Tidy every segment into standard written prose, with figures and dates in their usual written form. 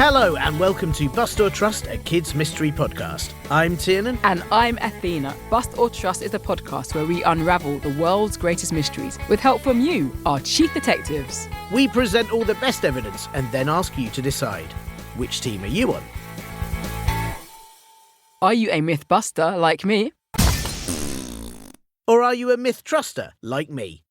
Hello and welcome to Bust or Trust, a kids' mystery podcast. I'm Tiernan. And I'm Athena. Bust or Trust is a podcast where we unravel the world's greatest mysteries with help from you, our chief detectives. We present all the best evidence and then ask you to decide. Which team are you on? Are you a myth buster like me? Or are you a myth truster like me?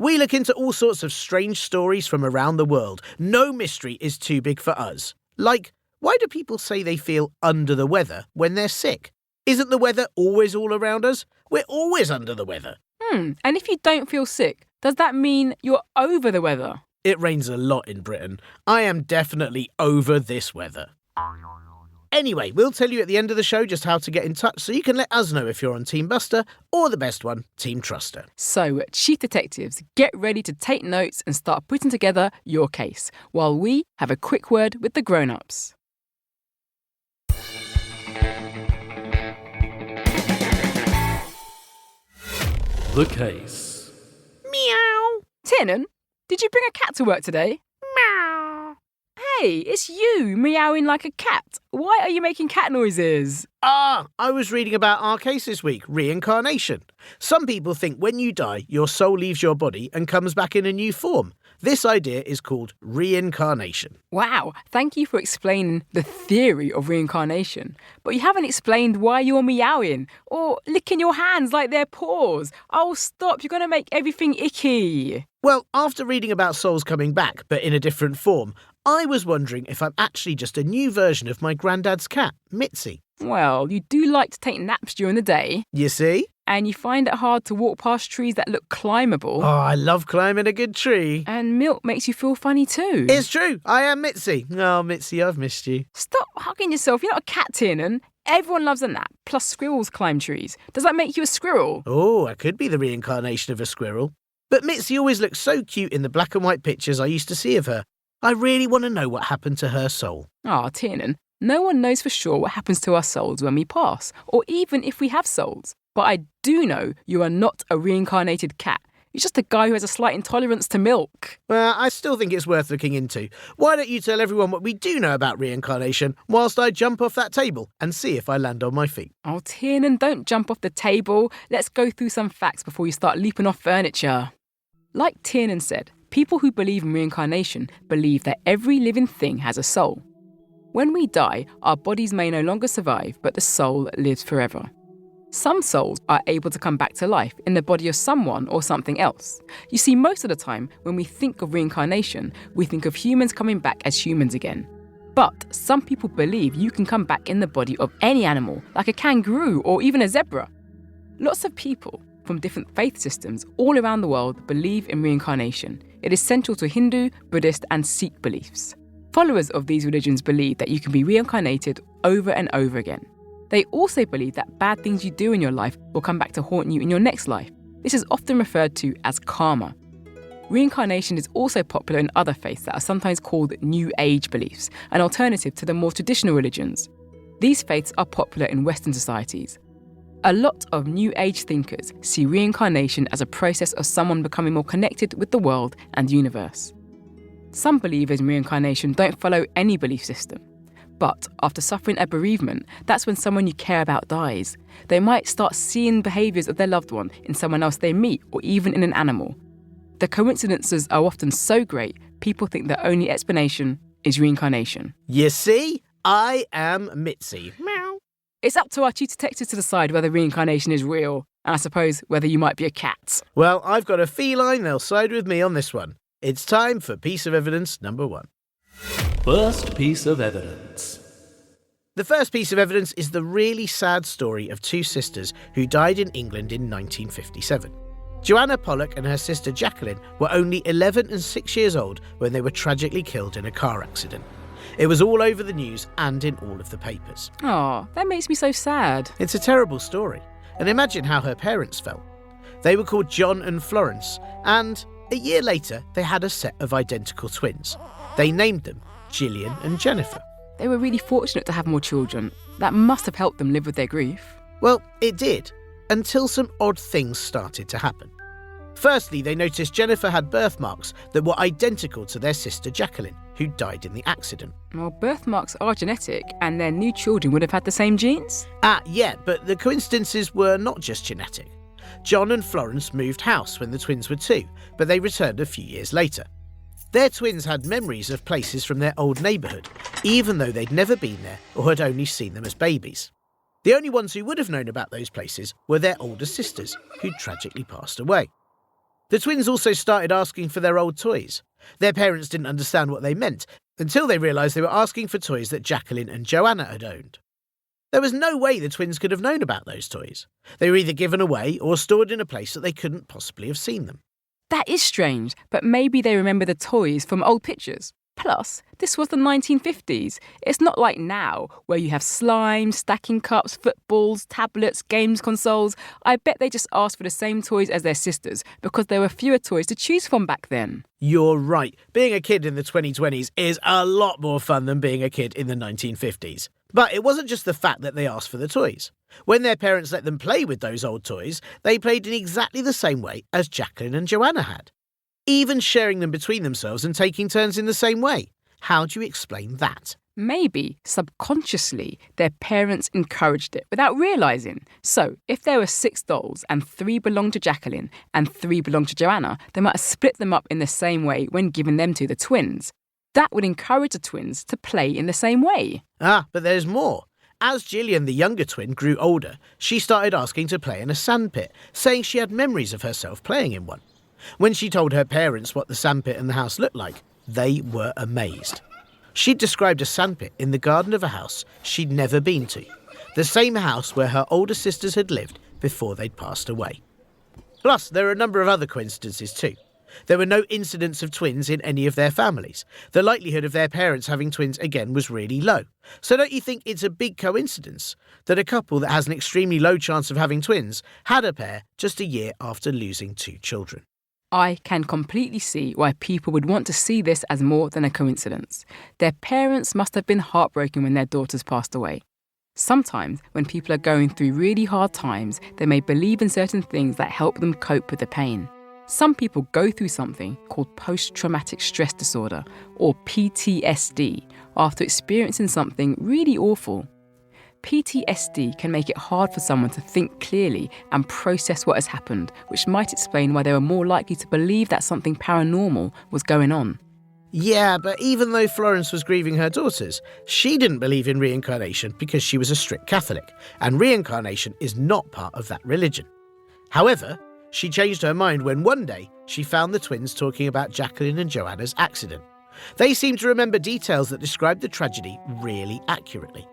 We look into all sorts of strange stories from around the world. No mystery is too big for us. Like, why do people say they feel under the weather when they're sick? Isn't the weather always all around us? We're always under the weather. And if you don't feel sick, does that mean you're over the weather? It rains a lot in Britain. I am definitely over this weather. Anyway, we'll tell you at the end of the show just how to get in touch so you can let us know if you're on Team Buster or the best one, Team Truster. So, chief detectives, get ready to take notes and start putting together your case while we have a quick word with the grown-ups. The case. Meow. Tiernan, did you bring a cat to work today? Meow. Hey, it's you meowing like a cat. Why are you making cat noises? I was reading about our case this week, Reincarnation. Some people think when you die, your soul leaves your body and comes back in a new form. This idea is called reincarnation. Wow, thank you for explaining the theory of reincarnation. But you haven't explained why you're meowing or licking your hands like they're paws. Oh, stop, you're going to make everything icky. Well, after reading about souls coming back, but in a different form, I was wondering if I'm actually just a new version of my granddad's cat, Mitzi. Well, you do like to take naps during the day. You see? And you find it hard to walk past trees that look climbable. Oh, I love climbing a good tree. And milk makes you feel funny too. It's true. I am Mitzi. Oh, Mitzi, I've missed you. Stop hugging yourself. You're not a cat, Tiernan. Everyone loves a nap. Plus squirrels climb trees. Does that make you a squirrel? Oh, I could be the reincarnation of a squirrel. But Mitzi always looked so cute in the black and white pictures I used to see of her. I really want to know what happened to her soul. Tiernan, no one knows for sure what happens to our souls when we pass, or even if we have souls. But I do know you are not a reincarnated cat. You're just a guy who has a slight intolerance to milk. Well, I still think it's worth looking into. Why don't you tell everyone what we do know about reincarnation whilst I jump off that table and see if I land on my feet? Oh, Tiernan, don't jump off the table. Let's go through some facts before you start leaping off furniture. Like Tiernan said, people who believe in reincarnation believe that every living thing has a soul. When we die, our bodies may no longer survive, but the soul lives forever. Some souls are able to come back to life in the body of someone or something else. You see, most of the time, when we think of reincarnation, we think of humans coming back as humans again. But some people believe you can come back in the body of any animal, like a kangaroo or even a zebra. Lots of people from different faith systems all around the world believe in reincarnation. It is central to Hindu, Buddhist, and Sikh beliefs. Followers of these religions believe that you can be reincarnated over and over again. They also believe that bad things you do in your life will come back to haunt you in your next life. This is often referred to as karma. Reincarnation is also popular in other faiths that are sometimes called New Age beliefs, an alternative to the more traditional religions. These faiths are popular in Western societies. A lot of New Age thinkers see reincarnation as a process of someone becoming more connected with the world and universe. Some believers in reincarnation don't follow any belief system. But after suffering a bereavement, that's when someone you care about dies. They might start seeing behaviours of their loved one in someone else they meet or even in an animal. The coincidences are often so great, people think the only explanation is reincarnation. You see? I am Mitzi. Meow. It's up to our chief detectives to decide whether reincarnation is real, and I suppose whether you might be a cat. Well, I've got a feline, they'll side with me on this one. It's time for piece of evidence number 1. First piece of evidence. The first piece of evidence is the really sad story of 2 sisters who died in England in 1957. Joanna Pollock and her sister Jacqueline were only 11 and 6 years old when they were tragically killed in a car accident. It was all over the news and in all of the papers. Oh, that makes me so sad. It's a terrible story, and imagine how her parents felt. They were called John and Florence, and a year later they had a set of identical twins. They named them Gillian and Jennifer. They were really fortunate to have more children. That must have helped them live with their grief. Well, it did, until some odd things started to happen. Firstly, they noticed Jennifer had birthmarks that were identical to their sister Jacqueline, who died in the accident. Well, birthmarks are genetic, and their new children would have had the same genes? Yeah, but the coincidences were not just genetic. John and Florence moved house when the twins were 2, but they returned a few years later. Their twins had memories of places from their old neighbourhood, even though they'd never been there or had only seen them as babies. The only ones who would have known about those places were their older sisters, who'd tragically passed away. The twins also started asking for their old toys. Their parents didn't understand what they meant until they realised they were asking for toys that Jacqueline and Joanna had owned. There was no way the twins could have known about those toys. They were either given away or stored in a place that they couldn't possibly have seen them. That is strange, but maybe they remember the toys from old pictures. Plus, this was the 1950s. It's not like now, where you have slime, stacking cups, footballs, tablets, games consoles. I bet they just asked for the same toys as their sisters because there were fewer toys to choose from back then. You're right. Being a kid in the 2020s is a lot more fun than being a kid in the 1950s. But it wasn't just the fact that they asked for the toys. When their parents let them play with those old toys, they played in exactly the same way as Jacqueline and Joanna had. Even sharing them between themselves and taking turns in the same way. How do you explain that? Maybe, subconsciously, their parents encouraged it without realising. So, if there were 6 dolls and 3 belonged to Jacqueline and 3 belonged to Joanna, they might have split them up in the same way when giving them to the twins. That would encourage the twins to play in the same way. But there's more. As Gillian, the younger twin, grew older, she started asking to play in a sandpit, saying she had memories of herself playing in one. When she told her parents what the sandpit and the house looked like, they were amazed. She'd described a sandpit in the garden of a house she'd never been to, the same house where her older sisters had lived before they'd passed away. Plus, there are a number of other coincidences too. There were no incidents of twins in any of their families. The likelihood of their parents having twins again was really low. So don't you think it's a big coincidence that a couple that has an extremely low chance of having twins had a pair just a year after losing 2 children? I can completely see why people would want to see this as more than a coincidence. Their parents must have been heartbroken when their daughters passed away. Sometimes, when people are going through really hard times, they may believe in certain things that help them cope with the pain. Some people go through something called post-traumatic stress disorder, or PTSD, after experiencing something really awful. PTSD can make it hard for someone to think clearly and process what has happened, which might explain why they were more likely to believe that something paranormal was going on. Yeah, but even though Florence was grieving her daughters, she didn't believe in reincarnation because she was a strict Catholic, and reincarnation is not part of that religion. However, she changed her mind when one day she found the twins talking about Jacqueline and Joanna's accident. They seemed to remember details that described the tragedy really accurately.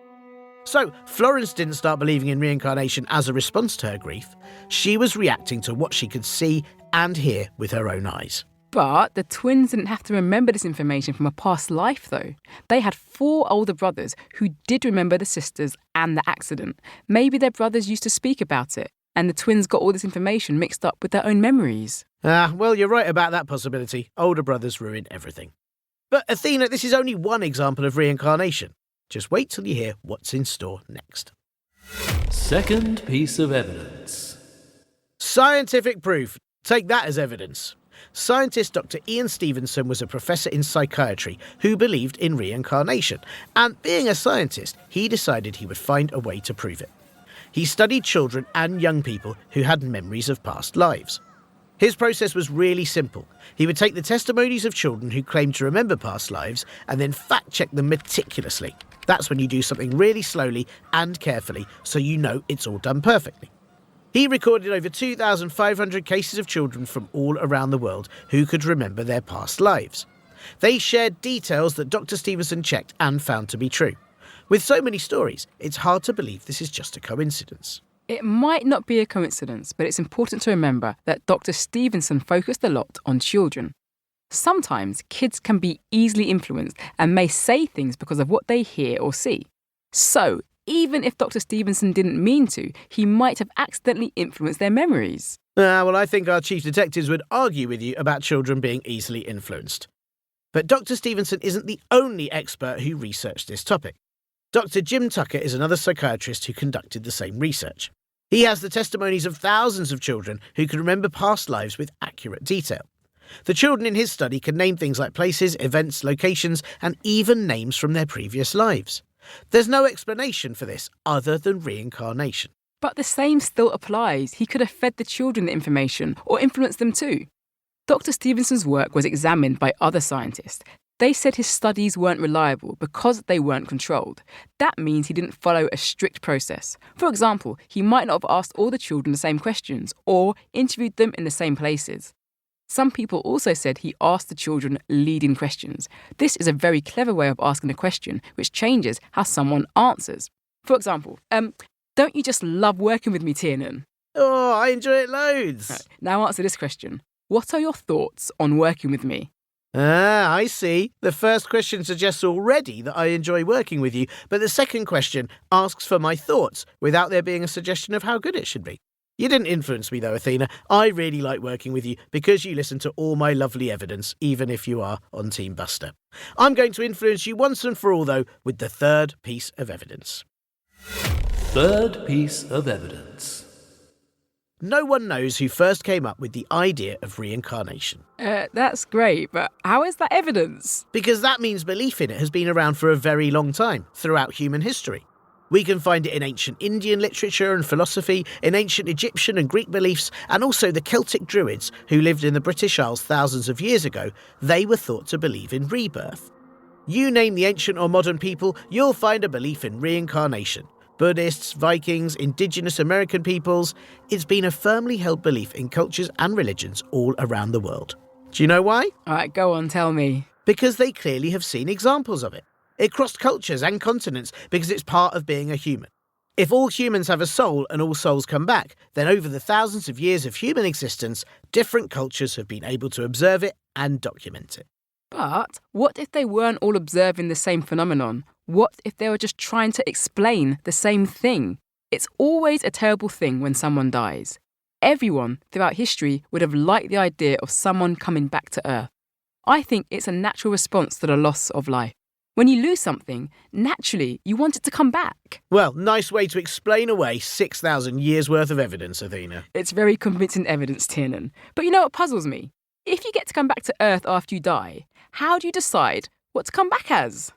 So, Florence didn't start believing in reincarnation as a response to her grief. She was reacting to what she could see and hear with her own eyes. But the twins didn't have to remember this information from a past life, though. They had 4 older brothers who did remember the sisters and the accident. Maybe their brothers used to speak about it, and the twins got all this information mixed up with their own memories. Well, you're right about that possibility. Older brothers ruin everything. But Athena, this is only one example of reincarnation. Just wait till you hear what's in store next. Second piece of evidence. Scientific proof. Take that as evidence. Scientist Dr. Ian Stevenson was a professor in psychiatry who believed in reincarnation, and being a scientist, he decided he would find a way to prove it. He studied children and young people who had memories of past lives. His process was really simple. He would take the testimonies of children who claimed to remember past lives and then fact-check them meticulously. That's when you do something really slowly and carefully so you know it's all done perfectly. He recorded over 2,500 cases of children from all around the world who could remember their past lives. They shared details that Dr. Stevenson checked and found to be true. With so many stories, it's hard to believe this is just a coincidence. It might not be a coincidence, but it's important to remember that Dr. Stevenson focused a lot on children. Sometimes kids can be easily influenced and may say things because of what they hear or see. So, even if Dr. Stevenson didn't mean to, he might have accidentally influenced their memories. Well, I think our chief detectives would argue with you about children being easily influenced. But Dr. Stevenson isn't the only expert who researched this topic. Dr. Jim Tucker is another psychiatrist who conducted the same research. He has the testimonies of thousands of children who can remember past lives with accurate detail. The children in his study can name things like places, events, locations, and even names from their previous lives. There's no explanation for this other than reincarnation. But the same still applies. He could have fed the children the information or influenced them too. Dr. Stevenson's work was examined by other scientists. They said his studies weren't reliable because they weren't controlled. That means he didn't follow a strict process. For example, he might not have asked all the children the same questions or interviewed them in the same places. Some people also said he asked the children leading questions. This is a very clever way of asking a question which changes how someone answers. For example, don't you just love working with me, Tiernan? Oh, I enjoy it loads. Right, now answer this question. What are your thoughts on working with me? Ah, I see. The first question suggests already that I enjoy working with you, but the second question asks for my thoughts without there being a suggestion of how good it should be. You didn't influence me though, Athena. I really like working with you because you listen to all my lovely evidence, even if you are on Team Buster. I'm going to influence you once and for all, though, with the third piece of evidence. Third piece of evidence. No one knows who first came up with the idea of reincarnation. That's great, but how is that evidence? Because that means belief in it has been around for a very long time, throughout human history. We can find it in ancient Indian literature and philosophy, in ancient Egyptian and Greek beliefs, and also the Celtic Druids who lived in the British Isles thousands of years ago. They were thought to believe in rebirth. You name the ancient or modern people, you'll find a belief in reincarnation. Buddhists, Vikings, indigenous American peoples. It's been a firmly held belief in cultures and religions all around the world. Do you know why? All right, go on, tell me. Because they clearly have seen examples of it. It crossed cultures and continents because it's part of being a human. If all humans have a soul and all souls come back, then over the thousands of years of human existence, different cultures have been able to observe it and document it. But what if they weren't all observing the same phenomenon? What if they were just trying to explain the same thing? It's always a terrible thing when someone dies. Everyone throughout history would have liked the idea of someone coming back to Earth. I think it's a natural response to the loss of life. When you lose something, naturally, you want it to come back. Well, nice way to explain away 6,000 years' worth of evidence, Athena. It's very convincing evidence, Tiernan. But you know what puzzles me? If you get to come back to Earth after you die, how do you decide what to come back as?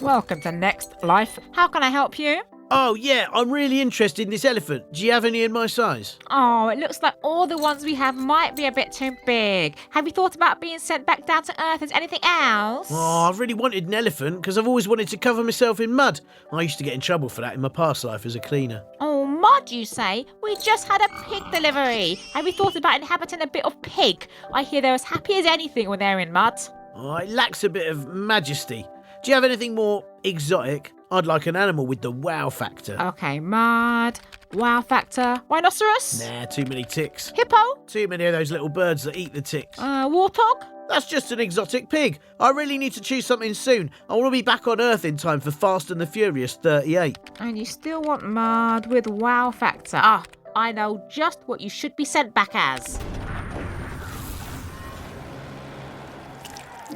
Welcome to Next Life. How can I help you? Oh, yeah, I'm really interested in this elephant. Do you have any in my size? Oh, it looks like all the ones we have might be a bit too big. Have you thought about being sent back down to Earth as anything else? Oh, I've really wanted an elephant because I've always wanted to cover myself in mud. I used to get in trouble for that in my past life as a cleaner. Oh, mud, you say? We just had a pig delivery. Have you thought about inhabiting a bit of pig? I hear they're as happy as anything when they're in mud. Oh, it lacks a bit of majesty. Do you have anything more exotic? I'd like an animal with the wow factor. Okay, mud, wow factor, rhinoceros? Nah, too many ticks. Hippo? Too many of those little birds that eat the ticks. Warthog? That's just an exotic pig. I really need to choose something soon. I want to be back on Earth in time for Fast and the Furious 38. And you still want mud with wow factor. Ah, I know just what you should be sent back as.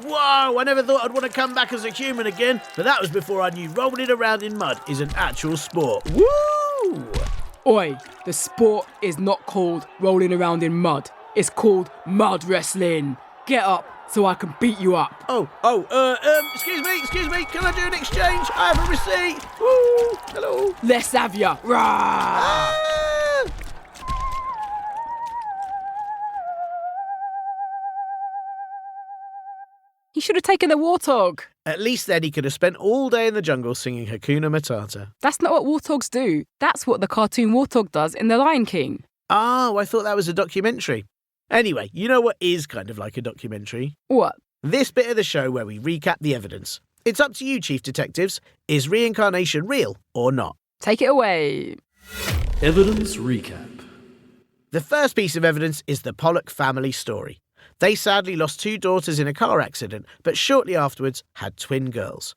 Whoa, I never thought I'd want to come back as a human again, but that was before I knew rolling around in mud is an actual sport. Woo! Oi, the sport is not called rolling around in mud. It's called mud wrestling. Get up so I can beat you up. Excuse me, can I do an exchange? I have a receipt. Woo, hello. Let's have ya. Rah! Ah! He should have taken the warthog. At least then he could have spent all day in the jungle singing Hakuna Matata. That's not what warthogs do. That's what the cartoon warthog does in The Lion King. Oh, I thought that was a documentary. Anyway, you know what is kind of like a documentary? What? This bit of the show where we recap the evidence. It's up to you, Chief Detectives. Is reincarnation real or not? Take it away. Evidence recap. The first piece of evidence is the Pollock family story. They sadly lost 2 daughters in a car accident, but shortly afterwards had twin girls.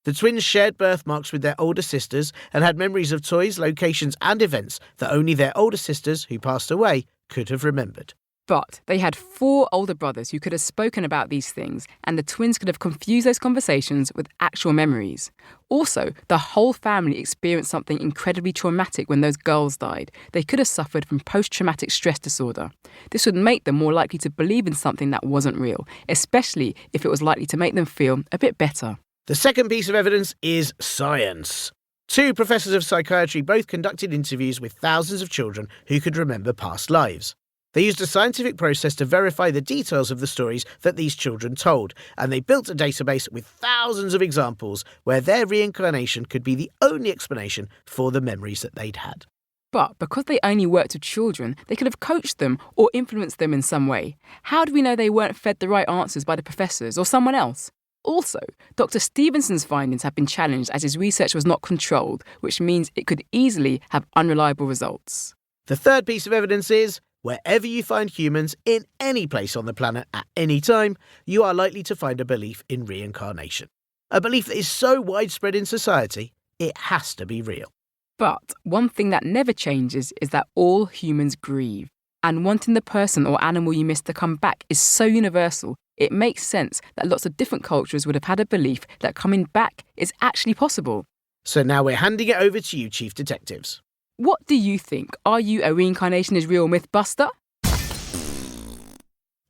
The twins shared birthmarks with their older sisters and had memories of toys, locations and events that only their older sisters, who passed away, could have remembered. But they had 4 older brothers who could have spoken about these things, and the twins could have confused those conversations with actual memories. Also, the whole family experienced something incredibly traumatic when those girls died. They could have suffered from post-traumatic stress disorder. This would make them more likely to believe in something that wasn't real, especially if it was likely to make them feel a bit better. The second piece of evidence is science. 2 professors of psychiatry both conducted interviews with thousands of children who could remember past lives. They used a scientific process to verify the details of the stories that these children told, and they built a database with thousands of examples where their reincarnation could be the only explanation for the memories that they'd had. But because they only worked with children, they could have coached them or influenced them in some way. How do we know they weren't fed the right answers by the professors or someone else? Also, Dr. Stevenson's findings have been challenged as his research was not controlled, which means it could easily have unreliable results. The third piece of evidence is, wherever you find humans in any place on the planet at any time, you are likely to find a belief in reincarnation. A belief that is so widespread in society, it has to be real. But one thing that never changes is that all humans grieve. And wanting the person or animal you miss to come back is so universal, it makes sense that lots of different cultures would have had a belief that coming back is actually possible. So now we're handing it over to you, Chief Detectives. What do you think? Are you a reincarnation is real myth buster?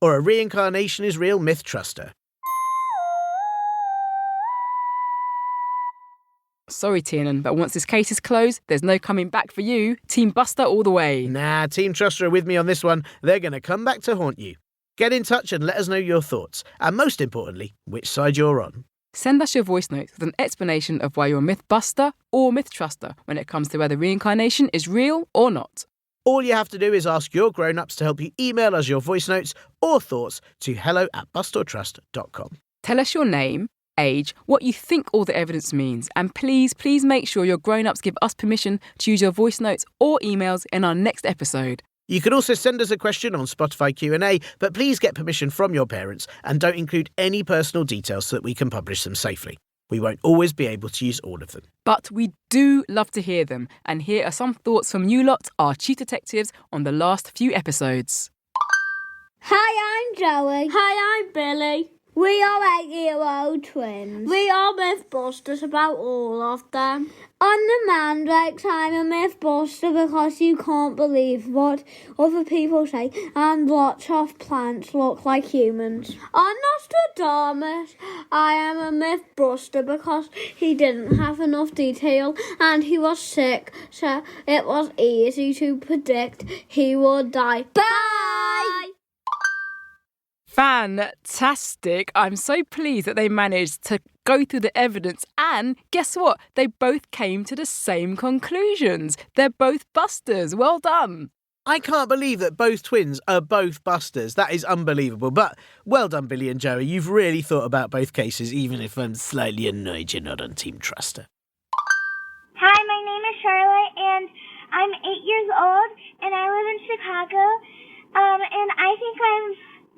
Or a reincarnation is real myth truster? Sorry, Tiernan, but once this case is closed, there's no coming back for you. Team Buster all the way. Nah, Team Truster are with me on this one. They're going to come back to haunt you. Get in touch and let us know your thoughts. And most importantly, which side you're on. Send us your voice notes with an explanation of why you're a myth buster or myth truster when it comes to whether reincarnation is real or not. All you have to do is ask your grown-ups to help you email us your voice notes or thoughts to hello@bustortrust.com. Tell us your name, age, what you think all the evidence means, and please make sure your grown-ups give us permission to use your voice notes or emails in our next episode. You can also send us a question on Spotify Q&A, but please get permission from your parents and don't include any personal details so that we can publish them safely. We won't always be able to use all of them. But we do love to hear them, and here are some thoughts from you lot, our chief detectives, on the last few episodes. Hi, I'm Joey. Hi, I'm Billy. We are 8-year-old twins. We are Mythbusters about all of them. On the mandrakes, I'm a Mythbuster because you can't believe what other people say, and lots of plants look like humans. On Nostradamus, I am a Mythbuster because he didn't have enough detail and he was sick, so it was easy to predict he would die. Bye! Fantastic. I'm so pleased that they managed to go through the evidence, and guess what? They both came to the same conclusions. They're both busters. Well done. I can't believe that both twins are both busters. That is unbelievable. But well done, Billy and Joey. You've really thought about both cases, even if I'm slightly annoyed you're not on Team Truster. Hi, my name is Charlotte, and I'm 8 years old, and I live in Chicago. And I think I'm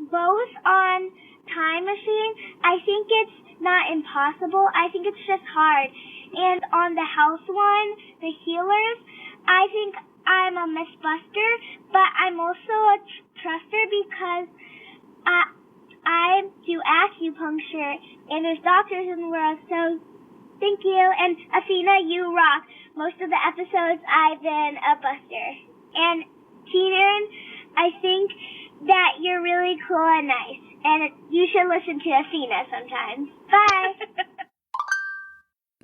both on Time Machine. I think it's not impossible. I think it's just hard. And on the health one, the healers, I think I'm a Mythbuster, but I'm also a truster because I do acupuncture, and there's doctors in the world, so thank you. And Athena, you rock. Most of the episodes I've been a buster. And Tiernan, I think that you're really cool and nice, and you should listen to Athena sometimes. Bye!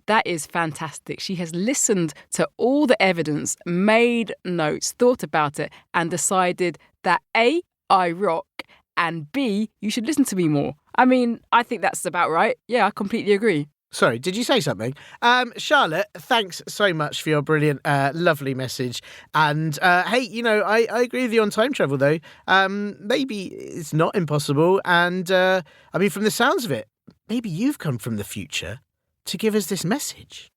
That is fantastic. She has listened to all the evidence, made notes, thought about it, and decided that A, I rock, and B, you should listen to me more. I mean, I think that's about right. Yeah, I completely agree. Sorry, did you say something? Charlotte, thanks so much for your brilliant, lovely message. And hey, you know, I agree with you on time travel, though. Maybe it's not impossible. And I mean, from the sounds of it, maybe you've come from the future to give us this message.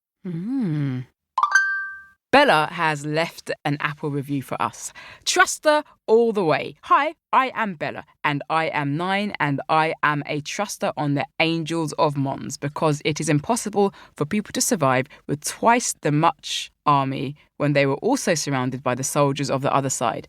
Bella has left an Apple review for us. Truster all the way. Hi, I am Bella, and I am 9, and I am a truster on the Angels of Mons because it is impossible for people to survive with twice the much army when they were also surrounded by the soldiers of the other side.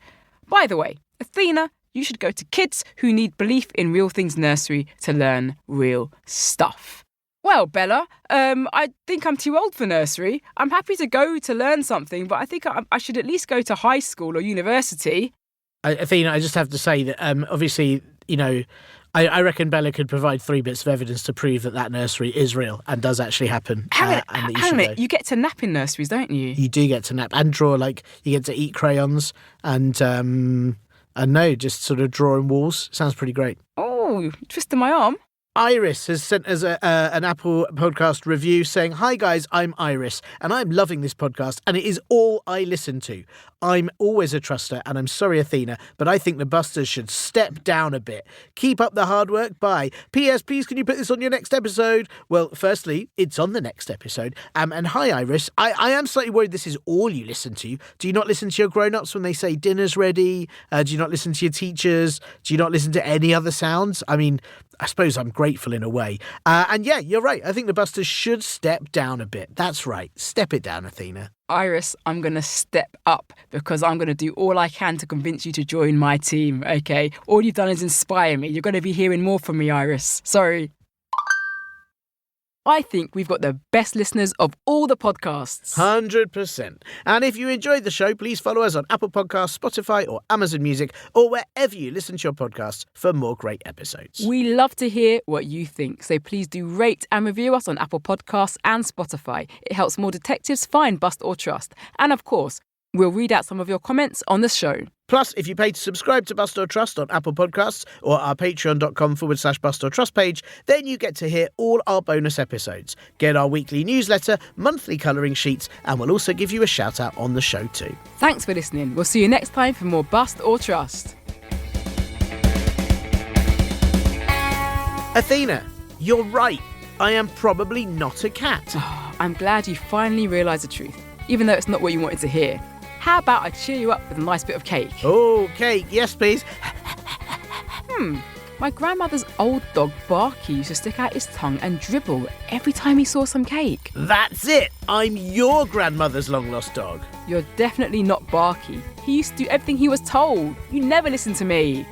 By the way, Athena, you should go to Kids Who Need Belief in Real Things Nursery to learn real stuff. Well, Bella, I think I'm too old for nursery. I'm happy to go to learn something, but I think I should at least go to high school or university. Athena, I just have to say that obviously, I reckon Bella could provide 3 bits of evidence to prove that nursery is real and does actually happen. Hang on a minute. You get to nap in nurseries, don't you? You do get to nap and draw, you get to eat crayons and just sort of drawing walls. Sounds pretty great. Oh, twisting my arm. Iris has sent us an Apple podcast review saying, "Hi guys, I'm Iris and I'm loving this podcast and it is all I listen to. I'm always a truster and I'm sorry, Athena, but I think the Busters should step down a bit. Keep up the hard work. Bye. P.S. Please can you put this on your next episode?" Well, firstly, it's on the next episode. And hi, Iris. I am slightly worried this is all you listen to. Do you not listen to your grown-ups when they say dinner's ready? Do you not listen to your teachers? Do you not listen to any other sounds? I mean, I suppose I'm grateful in a way. And yeah, you're right. I think the Busters should step down a bit. That's right. Step it down, Athena. Iris, I'm going to step up because I'm going to do all I can to convince you to join my team, okay? All you've done is inspire me. You're going to be hearing more from me, Iris. Sorry. I think we've got the best listeners of all the podcasts. 100%. And if you enjoyed the show, please follow us on Apple Podcasts, Spotify or Amazon Music or wherever you listen to your podcasts for more great episodes. We love to hear what you think, so please do rate and review us on Apple Podcasts and Spotify. It helps more detectives find Bust or Trust. And of course, we'll read out some of your comments on the show. Plus, if you pay to subscribe to Bust or Trust on Apple Podcasts or our patreon.com/Bust or Trust page, then you get to hear all our bonus episodes, get our weekly newsletter, monthly colouring sheets, and we'll also give you a shout out on the show too. Thanks for listening. We'll see you next time for more Bust or Trust. Athena, you're right. I am probably not a cat. Oh, I'm glad you finally realised the truth, even though it's not what you wanted to hear. How about I cheer you up with a nice bit of cake? Oh, cake. Yes, please. My grandmother's old dog, Barky, used to stick out his tongue and dribble every time he saw some cake. That's it. I'm your grandmother's long-lost dog. You're definitely not Barky. He used to do everything he was told. You never listened to me.